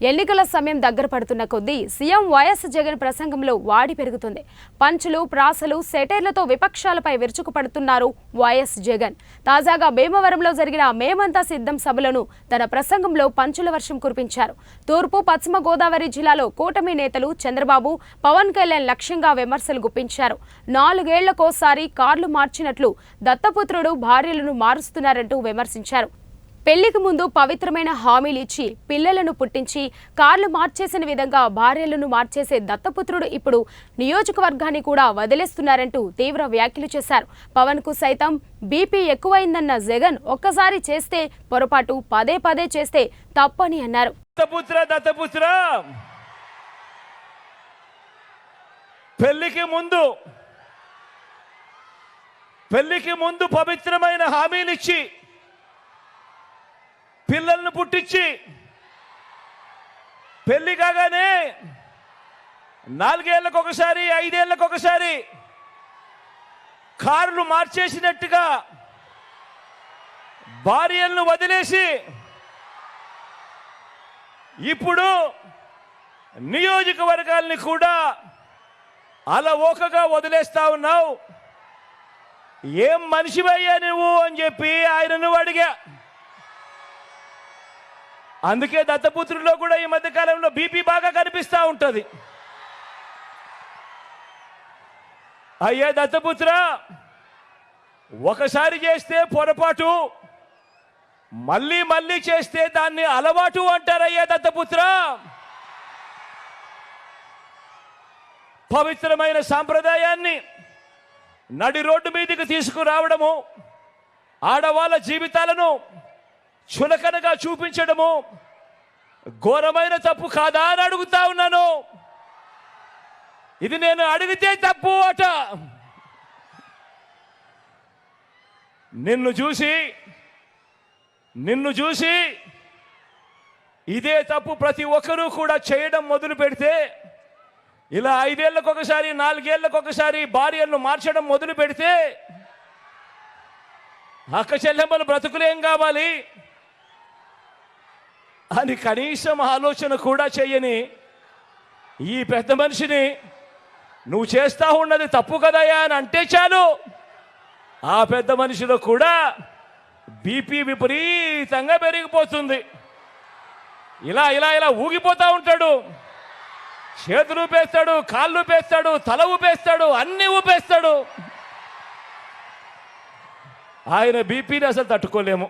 ఎన్నికల సమయం దగ్గర పడుతున్న కొద్దీ సీఎం వైఎస్ జగన్ ప్రసంగంలో వాడి పెరుగుతుంది. పంచులు, ప్రాసలు, సెటైర్లతో విపక్షాలపై విరుచుకుపడుతున్నారు వైఎస్ జగన్. తాజాగా భీమవరంలో జరిగిన మేమంతా సిద్ధం సభలను తన ప్రసంగంలో పంచుల వర్షం కురిపించారు. తూర్పు, పశ్చిమ గోదావరి జిల్లాలో కూటమి నేతలు చంద్రబాబు, పవన్ కళ్యాణ్ లక్ష్యంగా విమర్శలు గుప్పించారు. 4 ఏళ్లకోసారి కార్లు మార్చినట్లు దత్తపుత్రుడు భార్యలను మారుస్తున్నారంటూ విమర్శించారు. పెళ్లికి ముందు పవిత్రమైన హామీలు ఇచ్చి పిల్లలను పుట్టించి కార్లు మార్చేసిన విధంగా భార్యలను మార్చేసే దత్తపుత్రుడు ఇప్పుడు నియోజకవర్గాన్ని కూడా వదిలేస్తున్నారంటూ తీవ్ర వ్యాఖ్యలు చేశారు. పవన్ కు సైతం బీపీ ఎక్కువైందన్న జగన్ ఒక్కసారి చేస్తే పొరపాటు, పదే పదే చేస్తే తప్పని అన్నారు. పెళ్లికి ముందు పవిత్రమైన హామీలు ఇచ్చి పిల్లలను పుట్టించి పెళ్లి కాగానే 4 ఏళ్లకొకసారి 5 ఏళ్లకొకసారి కార్లు మార్చేసినట్టుగా భార్యలను వదిలేసి ఇప్పుడు నియోజకవర్గాల్ని కూడా అలవోకగా వదిలేస్తా ఉన్నావు. ఏం మనిషివయ్యా నువ్వు అని చెప్పి ఆయనను అడిగా. అందుకే దత్తపుత్రుల్లో కూడా ఈ మధ్య కాలంలో బీపీ బాగా కనిపిస్తూ ఉంటుంది. అయ్యా దత్తపుత్ర, ఒకసారి చేస్తే పొరపాటు, మళ్ళీ మళ్ళీ చేస్తే దాన్ని అలవాటు అంటారయ్యా దత్తపుత్ర. పవిత్రమైన సాంప్రదాయాన్ని నడి రోడ్డు మీదకి తీసుకురావడము, ఆడవాళ్ళ జీవితాలను చులకనగా చూపించడము ఘోరమైన తప్పు కాదా అని అడుగుతా ఉన్నాను. ఇది నేను అడిగితే తప్పు అట. నిన్ను చూసి ఇదే తప్పు ప్రతి ఒక్కరూ కూడా చేయడం మొదలు పెడితే, ఇలా 5 ఏళ్లకొకసారి 4 ఏళ్లకొకసారి భార్యలను మార్చడం మొదలు పెడితే అక్క చెల్లెమ్మల బ్రతుకులేం కావాలి అని కనీసం ఆలోచన కూడా చెయ్యని ఈ పెద్ద మనిషిని నువ్వు చేస్తా ఉన్నది తప్పు కదయా అని అంటే చాలు, ఆ పెద్ద మనిషిలో కూడా బీపీ విపరీతంగా పెరిగిపోతుంది. ఇలా ఇలా ఇలా ఊగిపోతూ ఉంటాడు. చేతులు ఊపేస్తాడు, కాళ్ళు ఊపేస్తాడు, తల ఊపేస్తాడు, అన్ని ఊపేస్తాడు. ఆయన బీపీని అసలు తట్టుకోలేము.